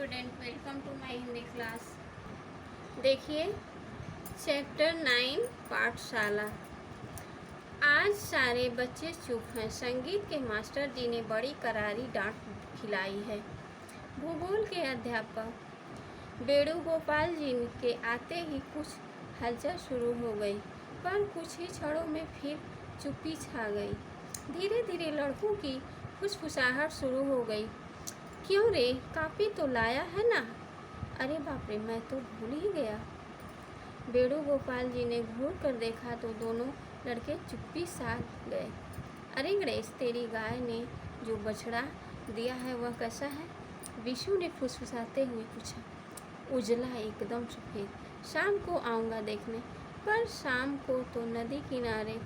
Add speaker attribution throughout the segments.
Speaker 1: Student, welcome to my Hindi class. देखिए chapter 9 पाठशाला। आज सारे बच्चे चुप हैं। संगीत के मास्टर जी ने बड़ी करारी डांट खिलाई है। भूगोल के अध्यापक वेणुगोपाल जी के आते ही कुछ हलचल शुरू हो गई, पर कुछ ही क्षणों में फिर चुप्पी छा गई। धीरे धीरे लड़कों की फुसफुसाहट शुरू हो गई। क्यों रे, कापी तो लाया है ना? अरे बाप रे, मैं तो भूल ही गया। वेणुगोपाल जी ने घूर कर देखा तो दोनों लड़के चुप्पी साध गए। अरे गणेश, तेरी गाय ने जो बछड़ा दिया है वह कैसा है? विशु ने फुसफुसाते हुए पूछा। उजला, एकदम सफेद। शाम को आऊँगा देखने। पर शाम को तो नदी किनारे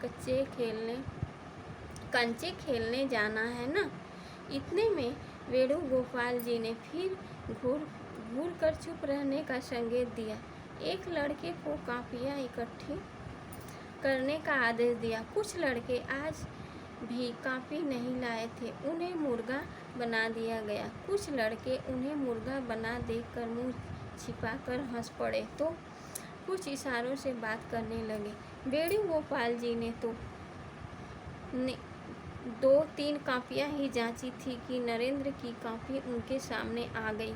Speaker 1: कंचे खेलने जाना है ना। इतने में वेणुगोपाल जी ने फिर घूर कर चुप रहने का संकेत दिया। एक लड़के को कापियाँ इकट्ठी करने का आदेश दिया। कुछ लड़के आज भी कापी नहीं लाए थे, उन्हें मुर्गा बना दिया गया। कुछ लड़के उन्हें मुर्गा बना देखकर मुंह छिपाकर हंस पड़े तो कुछ इशारों से बात करने लगे। वेणुगोपाल जी ने तो 2-3 कापियाँ ही जांची थी कि नरेंद्र की कापी उनके सामने आ गई।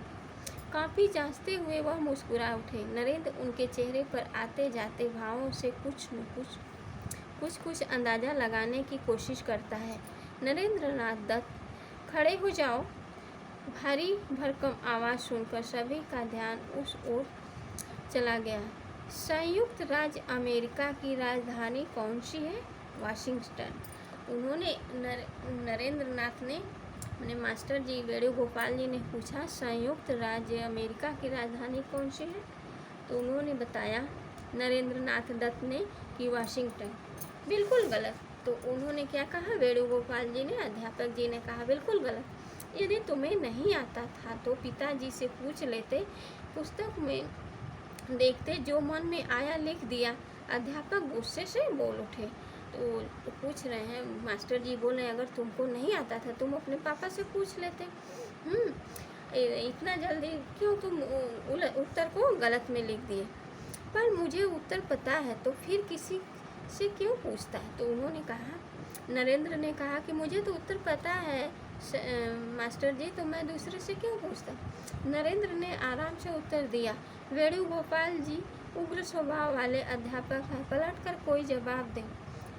Speaker 1: कापी जांचते हुए वह मुस्कुरा उठे। नरेंद्र उनके चेहरे पर आते जाते भावों से कुछ अंदाजा लगाने की कोशिश करता है। नरेंद्र नाथ दत्त, खड़े हो जाओ। भारी भरकम आवाज़ सुनकर सभी का ध्यान उस ओर चला गया। संयुक्त राज्य अमेरिका की राजधानी कौन सी है? वाशिंगटन। उन्होंने नरेंद्र नाथ ने मास्टर जी वेणुगोपाल जी ने पूछा, संयुक्त राज्य अमेरिका की राजधानी कौन सी है? तो उन्होंने बताया नरेंद्र नाथ दत्त ने कि वाशिंगटन। बिल्कुल गलत। तो उन्होंने क्या कहा? वेणुगोपाल जी ने, अध्यापक जी ने कहा बिल्कुल गलत। यदि तुम्हें नहीं आता था तो पिताजी से पूछ लेते, पुस्तक में देखते, जो मन में आया लिख दिया। अध्यापक गुस्से से बोल उठे। तो पूछ रहे हैं, मास्टर जी बोल रहे हैं, अगर तुमको नहीं आता था तुम अपने पापा से पूछ लेते। इतना जल्दी क्यों तुम उत्तर को गलत में लिख दिए? पर मुझे उत्तर पता है तो फिर किसी से क्यों पूछता है? तो उन्होंने कहा, नरेंद्र ने कहा कि मुझे तो उत्तर पता है मास्टर जी, तो मैं दूसरे से क्यों पूछता? नरेंद्र ने आराम से उत्तर दिया। वेणुगोपाल जी उग्र स्वभाव वाले अध्यापक हैं, पलट कर कोई जवाब दें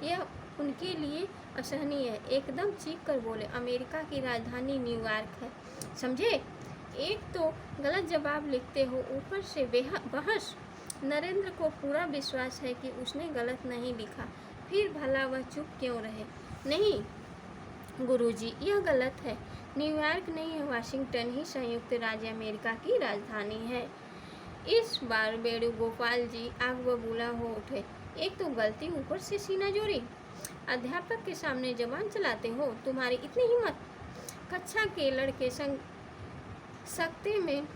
Speaker 1: यह उनके लिए असहनीय है। एकदम चीख कर बोले, अमेरिका की राजधानी न्यूयॉर्क है, समझे? एक तो गलत जवाब लिखते हो, ऊपर से बहस। नरेंद्र को पूरा विश्वास है कि उसने गलत नहीं लिखा, फिर भला वह चुप क्यों रहे? नहीं गुरुजी, यह गलत है। न्यूयॉर्क नहीं है, वाशिंगटन ही संयुक्त राज्य अमेरिका की राजधानी है। इस बार वेणुगोपाल जी आग बबूला हो उठे। एक तो गलती, ऊपर से सीना जोरी। अध्यापक के सामने जबान चलाते हो, तुम्हारी इतनी हिम्मत? कक्षा के लड़के सख्ते में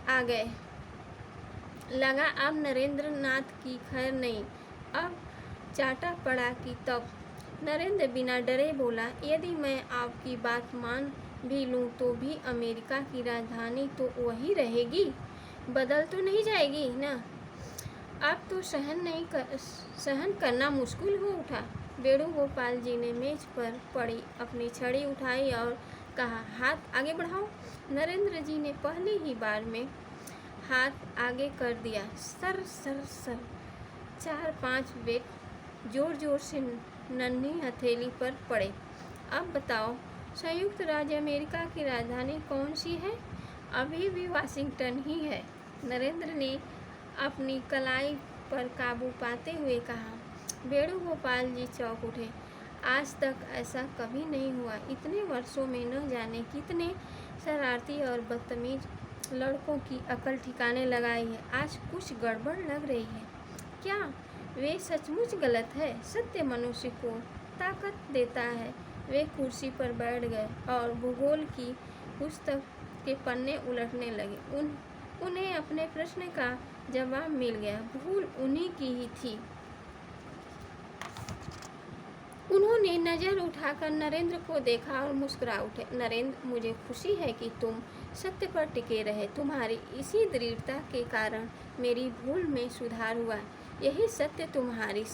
Speaker 1: आ गए। लगा अब नरेंद्र नाथ की खैर नहीं, अब चाटा पड़ा कि तब। नरेंद्र बिना डरे बोला, यदि मैं आपकी बात मान भी लूँ तो भी अमेरिका की राजधानी तो वही रहेगी, बदल तो नहीं जाएगी ना। अब तो सहन करना मुश्किल हो उठा। वेणुगोपाल जी ने मेज पर पड़ी अपनी छड़ी उठाई और कहा, हाथ आगे बढ़ाओ। नरेंद्र जी ने पहली ही बार में हाथ आगे कर दिया। सर 4-5 बेट जोर जोर से नन्ही हथेली पर पड़े। अब बताओ, संयुक्त राज्य अमेरिका की राजधानी कौन सी है? अभी भी वाशिंगटन ही है। नरेंद्र ने अपनी कलाई पर काबू पाते हुए कहा। वेणुगोपाल जी चौंक उठे। आज तक ऐसा कभी नहीं हुआ। इतने वर्षों में न जाने कितने शरारती और बदतमीज लड़कों की अकल ठिकाने लगाई है। आज कुछ गड़बड़ लग रही है। क्या वे सचमुच गलत है? सत्य मनुष्य को ताकत देता है। वे कुर्सी पर बैठ गए और भूगोल की पुस्तक के पन्ने उलटने लगे। उन्हें अपने प्रश्न का जवाब मिल गया। भूल उन्हीं की ही थी। उन्होंने नज़र उठाकर नरेंद्र को देखा और मुस्कुरा उठे। नरेंद्र, मुझे खुशी है कि तुम सत्य पर टिके रहे। तुम्हारी इसी दृढ़ता के कारण मेरी भूल में सुधार हुआ। यही सत्य तुम्हारी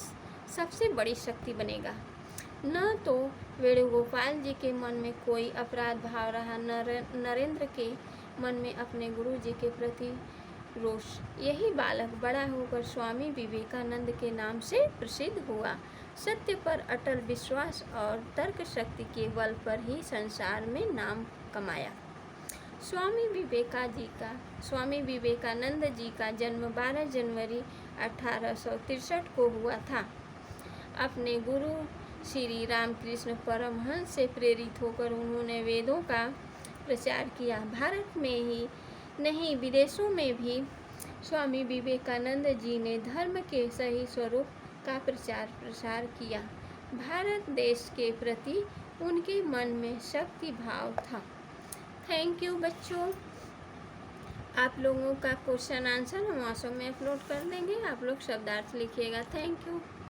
Speaker 1: सबसे बड़ी शक्ति बनेगा। न तो वेणुगोपाल जी के मन में कोई अपराध भाव रहा, नरेंद्र के मन में अपने गुरु जी के प्रति रोष। यही बालक बड़ा होकर स्वामी विवेकानंद के नाम से प्रसिद्ध हुआ। सत्य पर अटल विश्वास और तर्क शक्ति के बल पर ही संसार में नाम कमाया। स्वामी विवेकानंद जी का जन्म 12 जनवरी 1863 को हुआ था। अपने गुरु श्री रामकृष्ण परमहंस से प्रेरित होकर उन्होंने वेदों का प्रचार किया। भारत में ही नहीं, विदेशों में भी स्वामी विवेकानंद जी ने धर्म के सही स्वरूप का प्रचार प्रसार किया। भारत देश के प्रति उनके मन में शक्ति भाव था। थैंक यू बच्चों। आप लोगों का क्वेश्चन आंसर हम व्हाट्सएप में अपलोड कर देंगे। आप लोग शब्दार्थ लिखिएगा। Thank you.